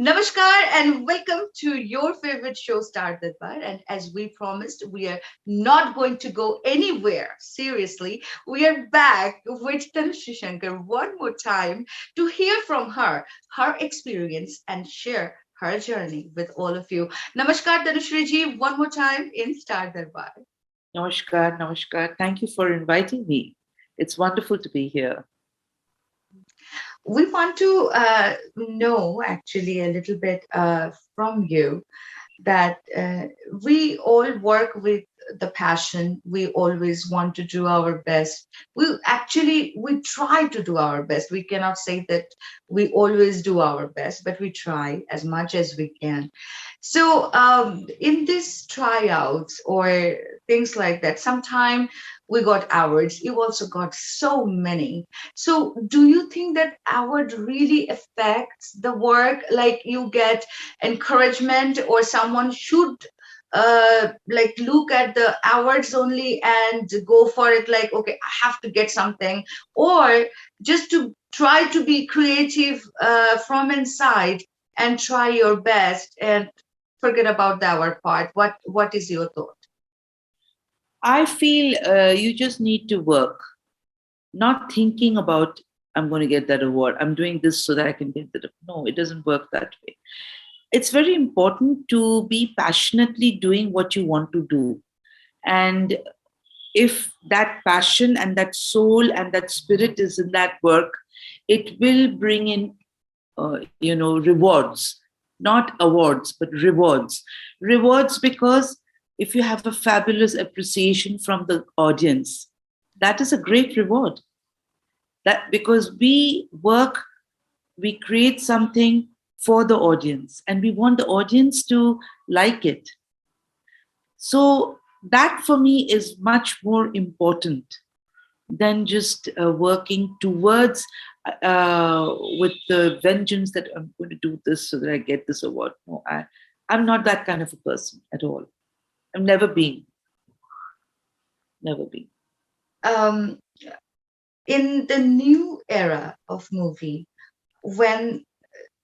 Namaskar and welcome to your favorite show, Star Darbar. And as we promised, we are not going to go anywhere. Seriously, we are back with Tanusree Shankar one more time to hear from her experience, and share her journey with all of you. Namaskar, Tanusree ji, one more time in Star Darbar. Namaskar, Namaskar. Thank you for inviting me. It's wonderful to be here. We want to know actually a little bit from you that we all work with the passion. We always want to do our best. We try to do our best. We cannot say that we always do our best, but we try as much as we can. So in these tryouts or things like that, sometime we got awards. You also got so many. So do you think that award really affects the work? Like you get encouragement, or someone should like look at the awards only and go for it, like, okay, I have to get something, or just to try to be creative from inside and try your best and forget about the award part? What is your thought? I feel you just need to work, not thinking about, I'm going to get that award. I'm doing this so that I can get that. No, it doesn't work that way. It's very important to be passionately doing what you want to do. And if that passion and that soul and that spirit is in that work, it will bring in, rewards, not awards, but rewards. Rewards because if you have a fabulous appreciation from the audience, that is a great reward. That because we work, we create something for the audience, and we want the audience to like it. So that for me is much more important than just working towards with the vengeance that I'm going to do this so that I get this award. No, I'm not that kind of a person at all. I've never been, never been. um, in the new era of movie, when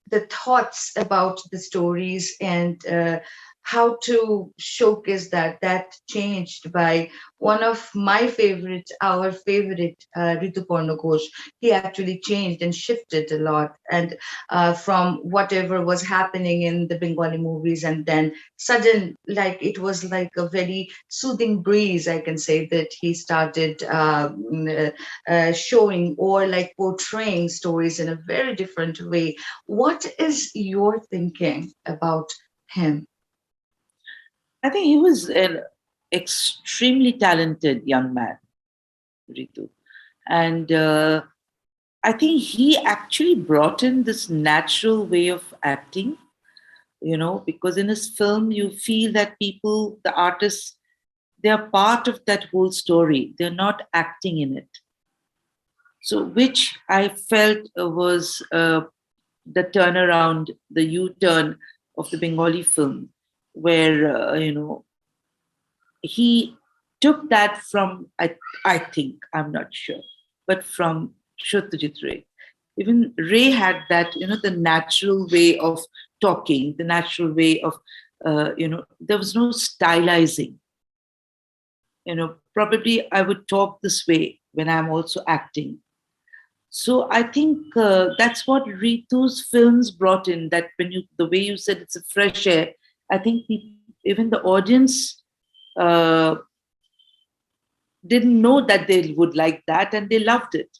the thoughts about the stories and how to showcase that changed by one of my favorite, our favorite, Ritu Porno Ghosh. He actually changed and shifted a lot, and from whatever was happening in the Bengali movies, and then sudden, like it was like a very soothing breeze, I can say, that he started showing or like portraying stories in a very different way. What is your thinking about him? I think he was an extremely talented young man, Ritu. And I think he actually brought in this natural way of acting, because in his film, you feel that people, the artists, they are part of that whole story. They're not acting in it. So, which I felt was the turnaround, the U turn of the Bengali film, where, he took that from, I think, I'm not sure, but from Satyajit Ray. Even Ray had that, the natural way of talking, the natural way of, there was no stylizing. Probably I would talk this way when I'm also acting. So I think that's what Ritu's films brought in. That the way you said it's a fresh air, I think even the audience uh, didn't know that they would like that, and they loved it.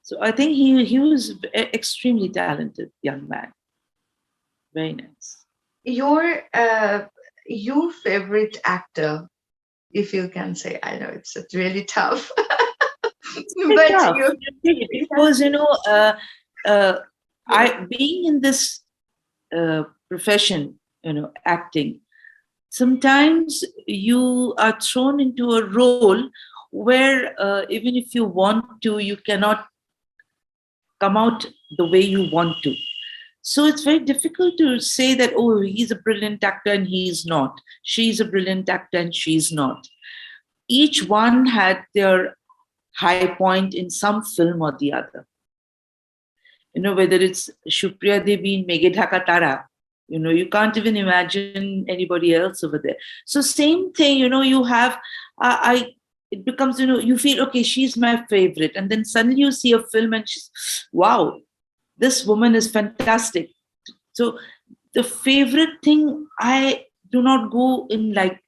So I think he was extremely talented young man. Very nice. Your your favorite actor, if you can say. I know it's really tough, It's very but tough you. because uh, I being in this profession, acting. Sometimes you are thrown into a role where even if you want to, you cannot come out the way you want to. So it's very difficult to say that, oh, he's a brilliant actor and he's not. She's a brilliant actor and she's not. Each one had their high point in some film or the other. whether it's Shupriya Devi in Meghe Dhaka Tara, you can't even imagine anybody else over there. So same thing, you have, I it becomes, you feel, okay, she's my favorite. And then suddenly you see a film and she's, wow, this woman is fantastic. So the favorite thing, I do not go in like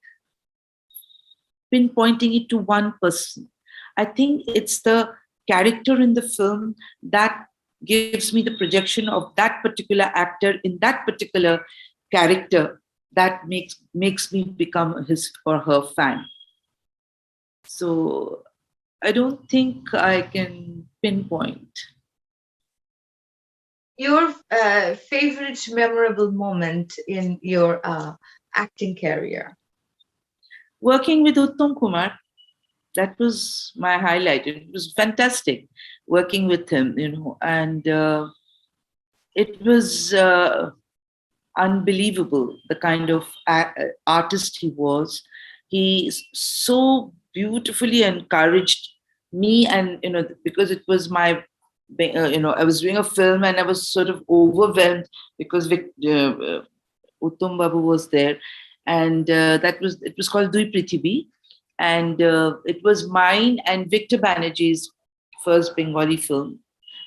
pinpointing it to one person. I think it's the character in the film that gives me the projection of that particular actor in that particular character that makes me become his or her fan. So I don't think I can pinpoint. Your favorite memorable moment in your acting career? Working with Uttam Kumar, that was my highlight. It was fantastic working with him, and it was unbelievable the kind of artist he was. He so beautifully encouraged me, and because it was my, I was doing a film and I was sort of overwhelmed because Uttam Babu was there, and it was called Dui Prithivi, and it was mine and Victor Banerjee's first Bengali film.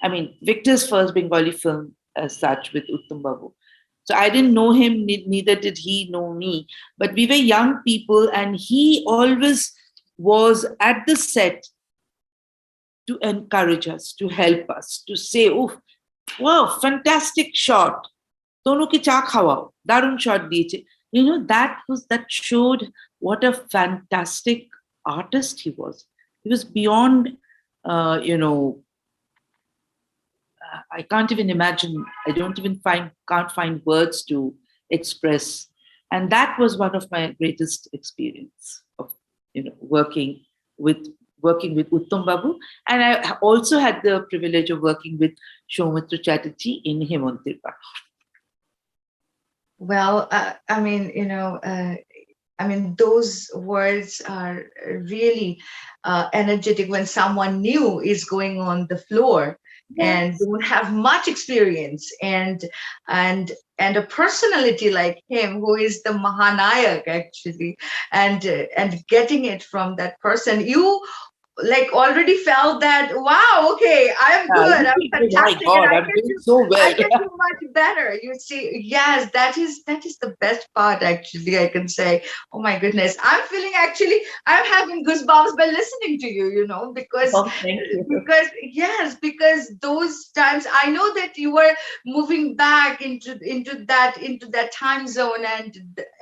I mean, Victor's first Bengali film as such with Uttam Babu. So I didn't know him, neither did he know me. But we were young people, and he always was at the set to encourage us, to help us, to say, oh, wow, fantastic shot. Dono ke cha khawao. Darun shot diyeche. That showed what a fantastic artist he was. He was beyond, I can't even imagine. I don't even can't find words to express. And that was one of my greatest experience of, working with Uttam Babu. And I also had the privilege of working with Soumitra Chatterjee in Hemontirpa. Well, those words are really energetic when someone new is going on the floor and Yes. don't have much experience, and a personality like him who is the Mahanayak actually, and getting it from that person, you like already felt that, wow, okay, I'm good, You I'm think, oh my fantastic, and God, I'm doing so I well. can do much better. You see, yes, that is the best part actually, I can say. Oh my goodness, I'm feeling actually, I'm having goosebumps by listening to you, because Oh, thank you. yes, because those times I know that you were moving back into that time zone,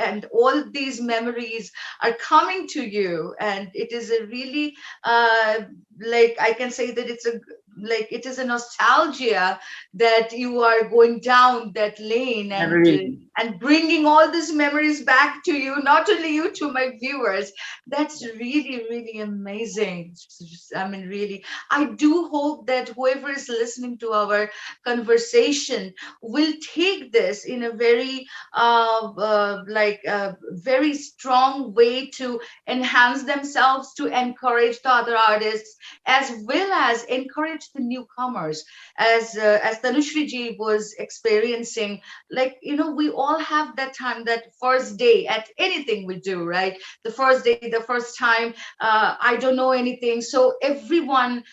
and all these memories are coming to you, and it is a really uh, like I can say that it is a nostalgia that you are going down that lane, Really. and bringing all these memories back to you, not only you, to my viewers. That's really, really amazing. I mean, really, I do hope that whoever is listening to our conversation will take this in a very very strong way to enhance themselves, to encourage the other artists, as well as encourage the newcomers, as Tanusree ji was experiencing. Like, we all have that time, that first day at anything we do, right? The first day, the first time, I don't know anything. So everyone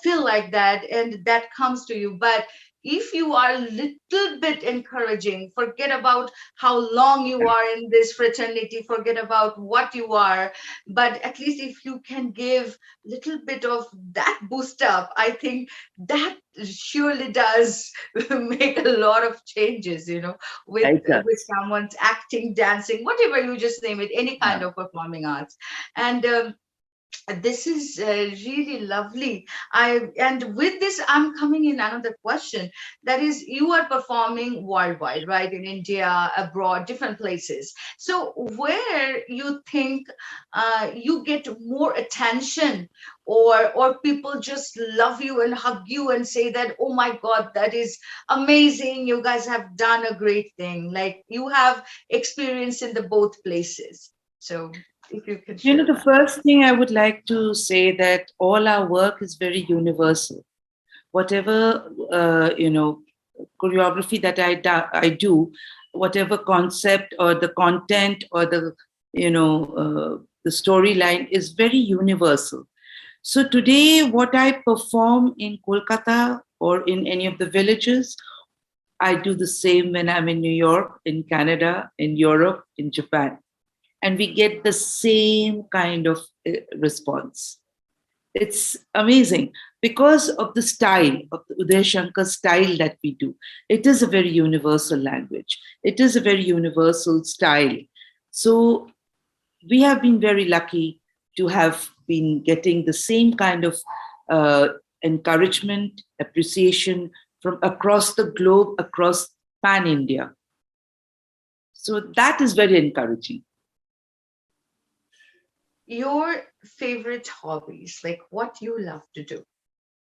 feel like that, and that comes to you. But if you are a little bit encouraging, forget about how long you are in this fraternity, forget about what you are, but at least if you can give little bit of that boost up, I think that surely does make a lot of changes, with It does. someone's acting, dancing, whatever, you just name it, any Yeah. kind of performing arts. And this is really lovely. And with this, I'm coming in another question. That is, you are performing worldwide, right? In India, abroad, different places. So where you think you get more attention, or people just love you and hug you and say that, oh my God, that is amazing, you guys have done a great thing, like you have experience in the both places. So if you can share The that. first thing I would like to say that all our work is very universal. whatever choreography that I do, whatever concept or the content or the storyline is very universal. So today, what I perform in Kolkata or in any of the villages, I do the same when I'm in New York, in Canada, in Europe, in Japan, and we get the same kind of response. It's amazing because of the style of the Uday Shankar style that we do. It is a very universal language. It is a very universal style. So we have been very lucky to have been getting the same kind of uh, encouragement, appreciation from across the globe, across pan India. So that is very encouraging. Your favorite hobbies, like what you love to do,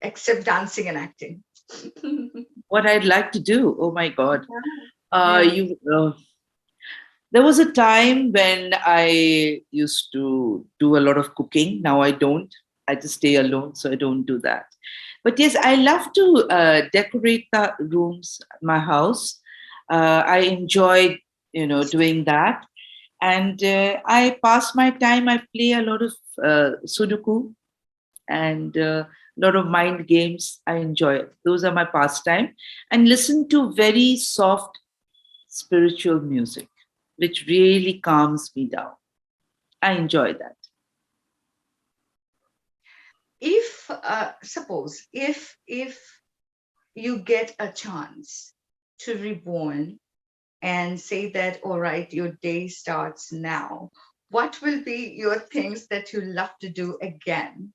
except dancing and acting. What I'd like to do, oh my God. Yeah. You There was a time when I used to do a lot of cooking. Now I don't. I just stay alone, so I don't do that. But yes, I love to decorate the rooms, my house. I enjoy, doing that, and I pass my time. I play a lot of Sudoku and a lot of mind games. I enjoy it. Those are my pastime, and listen to very soft spiritual music, which really calms me down. I enjoy that. If suppose if you get a chance to reborn and say that, all right, your day starts now, what will be your things that you love to do again?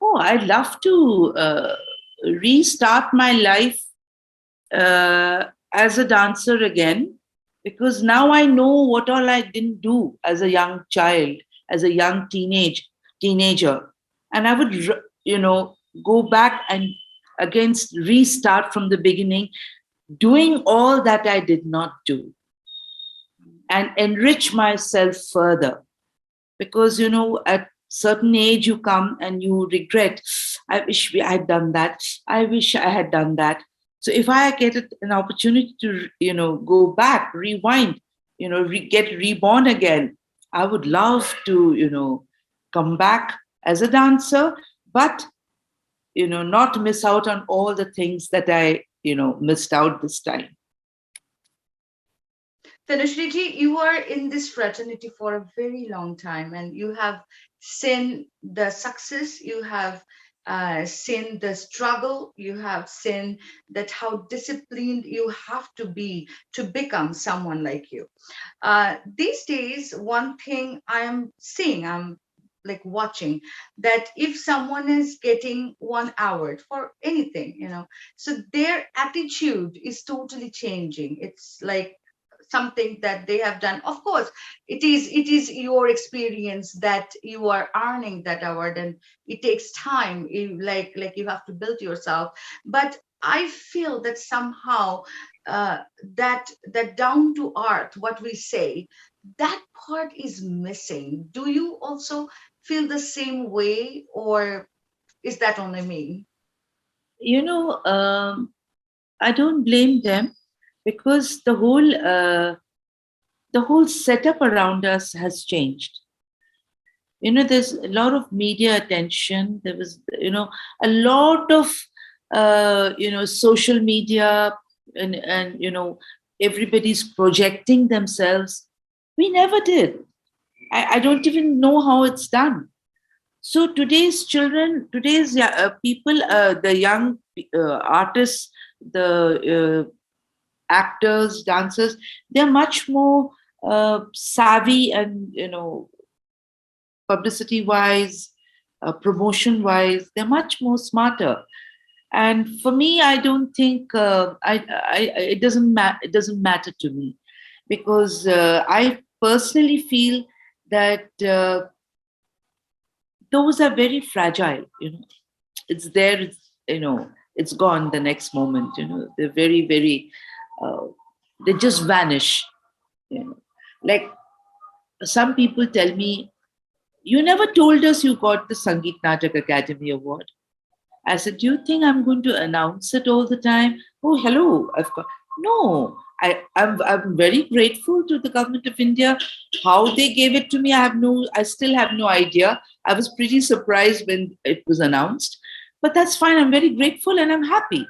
Oh, I'd love to restart my life as a dancer again, because now I know what all I didn't do as a young child, as a young teenager, and I would, go back and against restart from the beginning, doing all that I did not do and enrich myself further. Because at certain age you come and you regret, I wish I had done that, I wish I had done that. So if I get an opportunity to go back, rewind, get reborn again, I would love to come back as a dancer, but not miss out on all the things that I missed out this time. Tanushree ji, you are in this fraternity for a very long time and you have seen the success, you have seen the struggle, you have seen that how disciplined you have to be to become someone like you. These days, one thing I am seeing, I'm like watching that if someone is getting 1 hour for anything, so their attitude is totally changing. It's like something that they have done. Of course, it is your experience that you are earning that award, and it takes time. Like you have to build yourself. But I feel that somehow uh, that down to earth, what we say, that part is missing. Do you also feel the same way, or is that only me? you know um, I don't blame them, because the whole setup around us has changed. There's a lot of media attention. There was a lot of social media, and everybody's projecting themselves. We never did. I don't even know how it's done. So today's children, today's people, the young artists, the actors, dancers, they're much more savvy, and publicity wise, promotion wise, they're much more smarter. And for me, I don't think it doesn't matter to me, because I personally feel that those are very fragile. It's there. It's gone the next moment. They're very, very. Uh, they just vanish. Like some people tell me, you never told us you got the Sangeet Natak Academy Award. I said, do you think I'm going to announce it all the time? Oh, hello, I've got. No, I'm very grateful to the government of India. How they gave it to me, I still have no idea. I was pretty surprised when it was announced, but that's fine. I'm very grateful and I'm happy.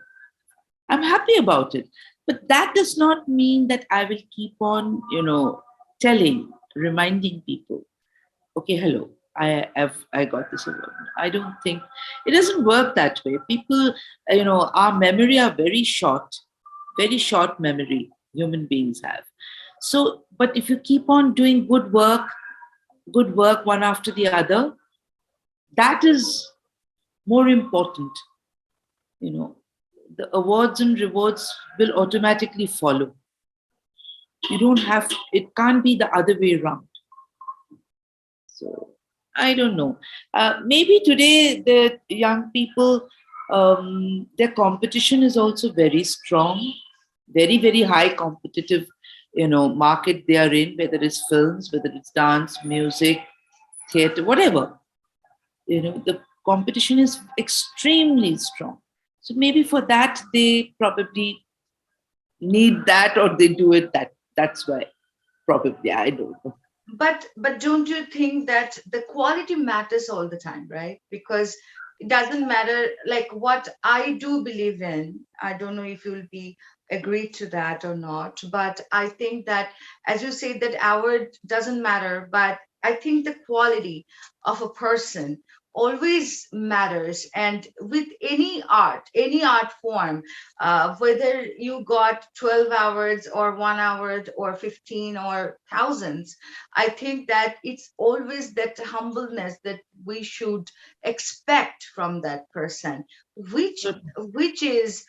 I'm happy about it. But that does not mean that I will keep on, telling, reminding people, okay, hello, I got this award. I don't think it doesn't work that way. People, our memory are very short memory human beings have. So, but if you keep on doing good work one after the other, that is more important. You know, the awards and rewards will automatically follow. You don't have, it can't be the other way around. So I don't know. Maybe today the young people, their competition is also very strong, very very high competitive, market they are in. Whether it's films, whether it's dance, music, theater, whatever. The competition is extremely strong. So maybe for that they probably need that, or they do it that. That's why probably I don't know. But don't you think that the quality matters all the time, right? Because it doesn't matter, like what I do believe in. I don't know if you'll be agreed to that or not, but I think that, as you say, that hour doesn't matter, but I think the quality of a person always matters. And with any art form, whether you got 12 hours or 1 hour or 15 or thousands, I think that it's always that humbleness that we should expect from that person, which is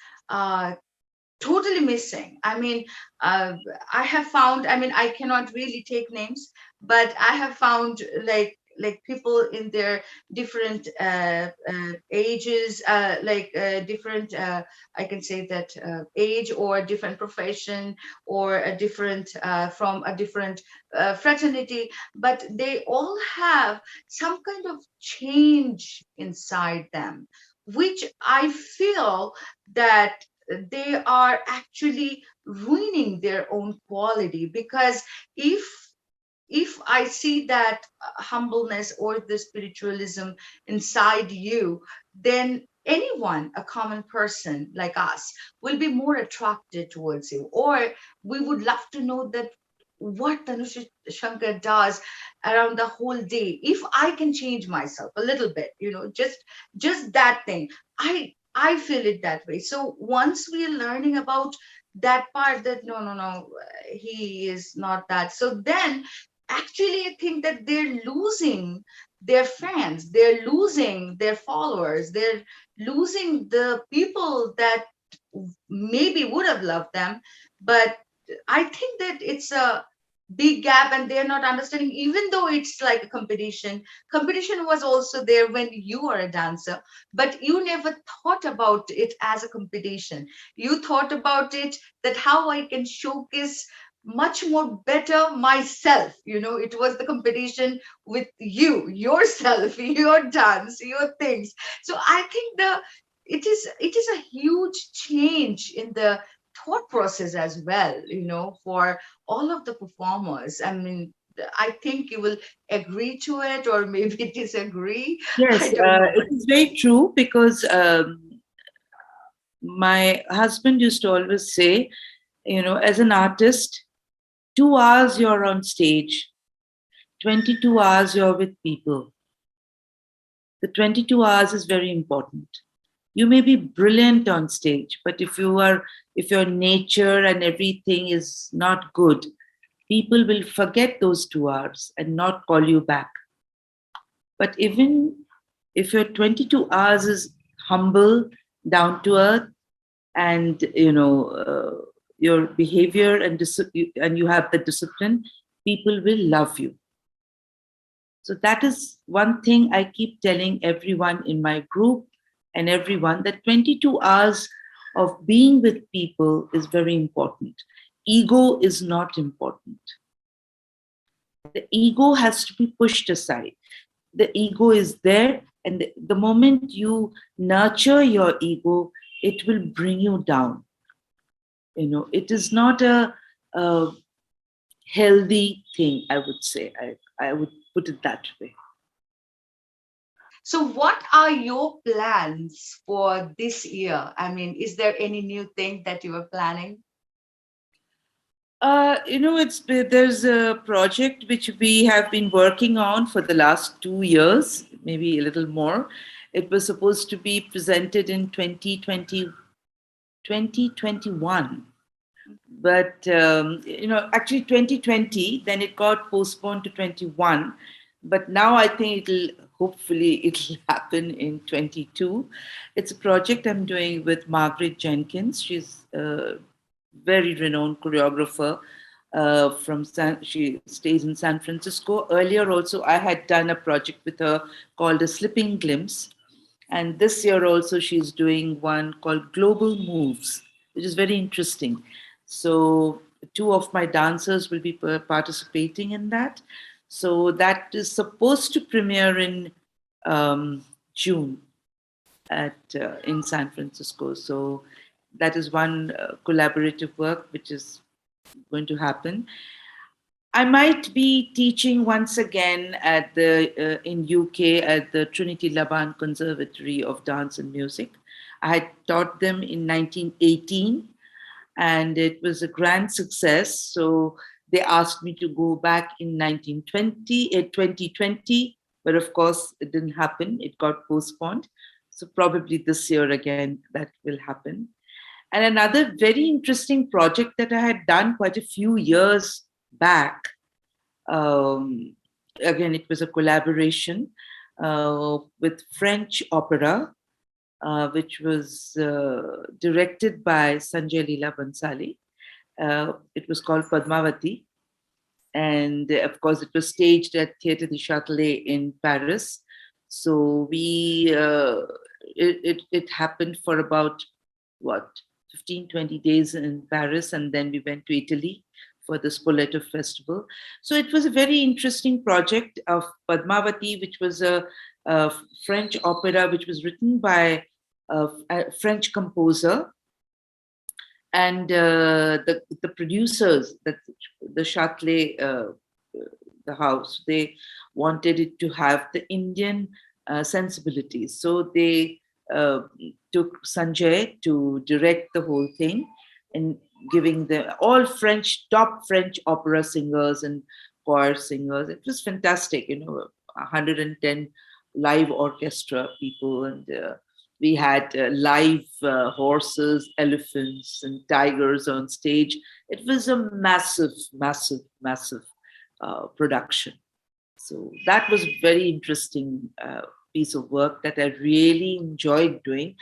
totally missing. I mean, I have found. I mean, I cannot really take names, but I have found like people in their different ages, different. I can say that age or a different profession or a different from a different fraternity, but they all have some kind of change inside them, which I feel that they are actually ruining their own quality. Because if if I see that humbleness or the spiritualism inside you, then anyone, a common person like us, will be more attracted towards you. Or we would love to know that what Tanusree Shankar does around the whole day. If I can change myself a little bit, just that thing, I feel it that way. So once we are learning about that part, that no, no, no, he is not that. So then actually I think that they're losing their fans, they're losing their followers, they're losing the people that maybe would have loved them. But I think that it's a big gap, and they're not understanding. Even though it's like a competition was also there when you are a dancer, but you never thought about it as a competition. You thought about it that how I can showcase much more better myself. It was the competition with you yourself, your dance, your things. So I think it is a huge change in the thought process as well, for all of the performers. I mean, I think you will agree to it or maybe disagree. I Yes, don't know, it but is very true because my husband used to always say, as an artist, 2 hours you're on stage, 22 hours you're with people. The 22 hours is very important. You may be brilliant on stage, but if your nature and everything is not good, people will forget those 2 hours and not call you back. But even if your 22 hours is humble, down to earth, and your behavior and you have the discipline, people will love you. So that is one thing I keep telling everyone in my group and everyone, that 22 hours of being with people is very important. Ego is not important. The ego has to be pushed aside. The ego is there. And the moment you nurture your ego, it will bring you down. It is not a healthy thing, I would say. I would put it that way. So, what are your plans for this year? I mean, is there any new thing that you are planning? There's a project which we have been working on for the last 2 years, maybe a little more. It was supposed to be presented in 2021, but actually 2020. Then it got postponed to 21, but now I think it'll happen in 22. It's a project I'm doing with Margaret Jenkins. She's a very renowned choreographer she stays in San Francisco. Earlier also I had done a project with her called A Slipping Glimpse, and this year also she's doing one called Global Moves, which is very interesting. So two of my dancers will be participating in that. So that is supposed to premiere in June at in San Francisco. So that is one collaborative work which is going to happen. I might be teaching once again at the in UK at the Trinity Laban Conservatory of Dance and Music. I had taught them in 1918, and it was a grand success. So they asked me to go back in 2020, but of course it didn't happen. It got postponed. So probably this year again that will happen. And another very interesting project that I had done quite a few years back, um, again, it was a collaboration with French opera, which was directed by Sanjay Leela Bansali. It was called Padmavati. And of course, it was staged at Theatre du Châtelet in Paris. So it happened for about what 15, 20 days in Paris, and then we went to Italy for the Spoleto Festival. So it was a very interesting project of Padmavati, which was a French opera which was written by a French composer, and the producers, that the Châtelet, the house, they wanted it to have the Indian sensibilities. So they uh, took Sanjay to direct the whole thing, and giving the all French, top French opera singers and choir singers. It was fantastic, 110 live orchestra people, and we had live horses, elephants, and tigers on stage. It was a massive, massive, massive production. So that was a very interesting piece of work that I really enjoyed doing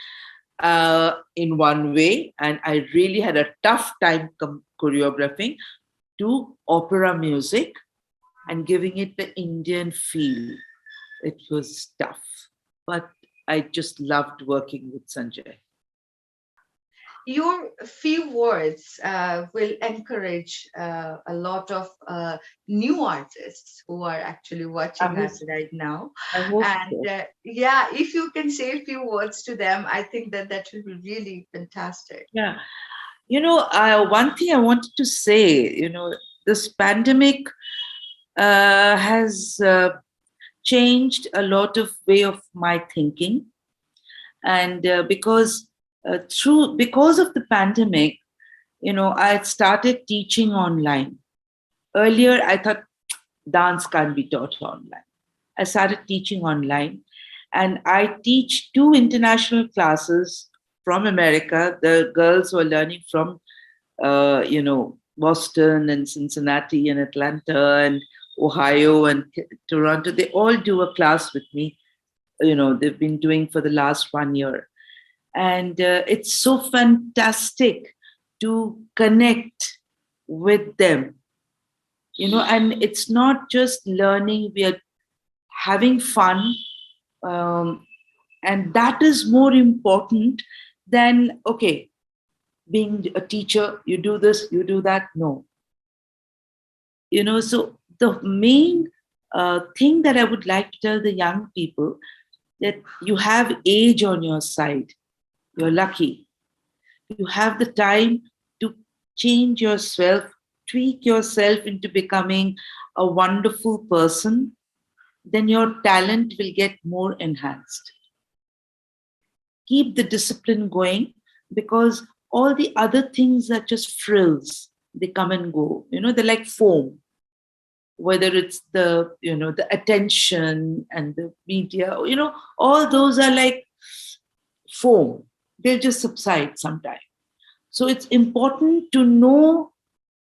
in one way, and I really had a tough time choreographing to opera music and giving it the Indian feel. It was tough, but I just loved working with Sanjay. Your few words will encourage a lot of new artists who are actually I watching hope, us right now. I hope And so. yeah, if you can say a few words to them, I think that that will be really fantastic. Yeah. One thing I wanted to say, this pandemic has changed a lot of way of my thinking, and because of the pandemic, I had started teaching online. Earlier, I thought dance can't be taught online. I started teaching online, and I teach two international classes from America. The girls were learning from Boston and Cincinnati and Atlanta and Ohio and Toronto. They all do a class with me. They've been doing for the last 1 year. And it's so fantastic to connect with them, and it's not just learning, we are having fun. Um, and that is more important than, okay, being a teacher, you do this, you do that. No, so the main thing that I would like to tell the young people, that you have age on your side. You're lucky. You have the time to change yourself, tweak yourself into becoming a wonderful person, then your talent will get more enhanced. Keep the discipline going, because all the other things are just frills. They come and go. They're like foam. Whether it's the attention and the media, all those are like foam. They'll just subside sometime. So it's important to know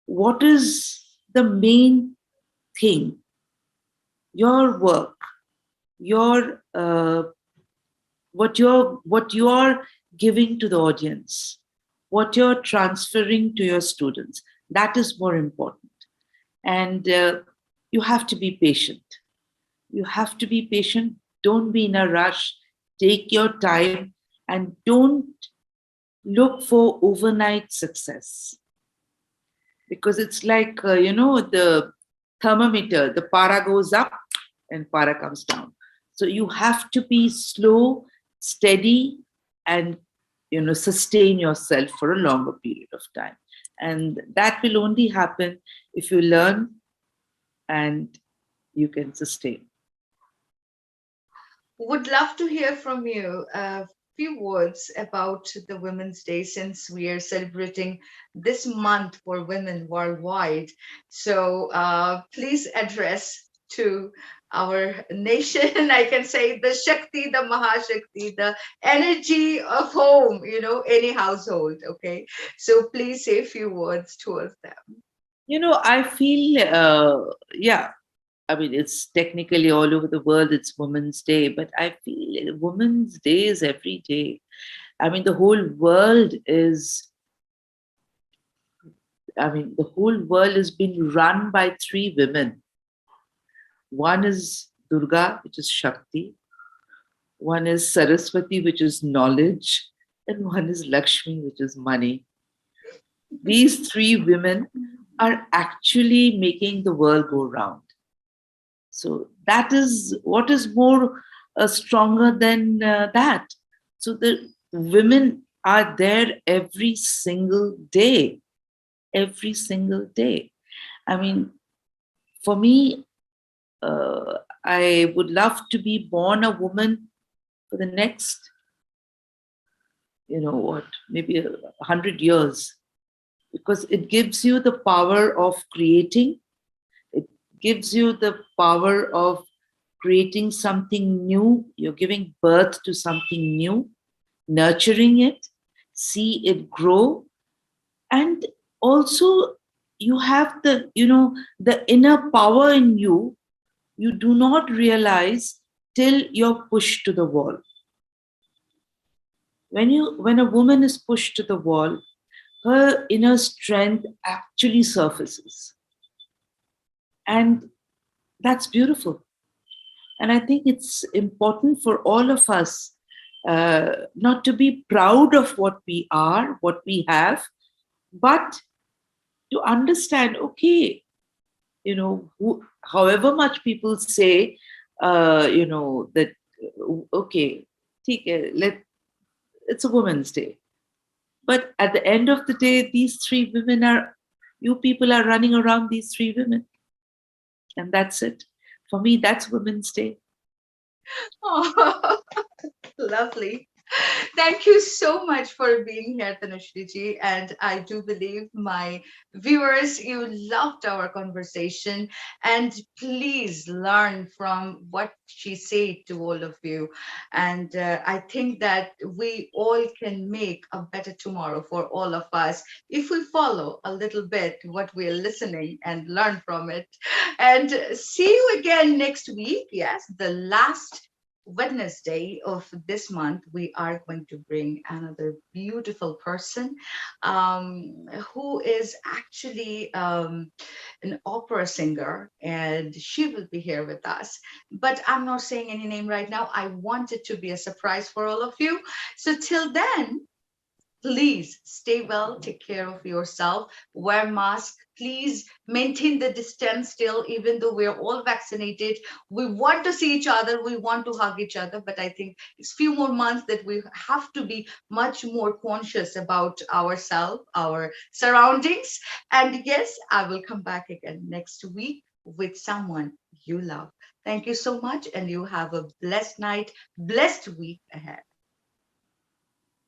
what is the main thing, your work, your what you're giving to the audience, what you're transferring to your students. That is more important. And you have to be patient. You have to be patient. Don't be in a rush. Take your time, and don't look for overnight success, because it's like the thermometer. The para goes up and para comes down. So you have to be slow, steady, and sustain yourself for a longer period of time. And that will only happen if you learn and you can sustain. Would love to hear from you a few words about the Women's Day, since we are celebrating this month for women worldwide. So please address to our nation, I can say, the Shakti, the Mahashakti, the energy of home, any household. Okay. So please say a few words towards them. I feel, yeah, I mean, it's technically all over the world, it's Women's Day, but I feel Women's Day is every day. I mean, the whole world is being run by three women. One is Durga, which is Shakti, one is Saraswati, which is knowledge, and one is Lakshmi, which is money. These three women are actually making the world go round. So that is what is more stronger than that. So the women are there every single day. I mean, for me, I would love to be born a woman for the next, maybe 100 years, because it gives you the power of creating. It gives you the power of creating something new. You're giving birth to something new, nurturing it, see it grow. And also, you have the inner power in you. You do not realize till you're pushed to the wall. When a woman is pushed to the wall, her inner strength actually surfaces. And that's beautiful. And I think it's important for all of us not to be proud of what we are, what we have, but to understand, okay, however much people say, that, okay, it's a Women's Day. But at the end of the day, you people are running around these three women. And that's it. For me, that's Women's Day. Oh, lovely. Thank you so much for being here, Tanusree ji. And I do believe my viewers, you loved our conversation. And please learn from what she said to all of you. And I think that we all can make a better tomorrow for all of us if we follow a little bit what we're listening and learn from it. And see you again next week. Yes, the last Wednesday of this month, we are going to bring another beautiful person who is actually an opera singer, and she will be here with us. But I'm not saying any name right now. I want it to be a surprise for all of you. So till then, Please stay well, take care of yourself, wear mask. Please maintain the distance still, even though we're all vaccinated. We want to see each other, we want to hug each other, but I think it's few more months that we have to be much more conscious about ourselves, our surroundings. And yes, I will come back again next week with someone you love. Thank you so much, and you have a blessed night, blessed week ahead.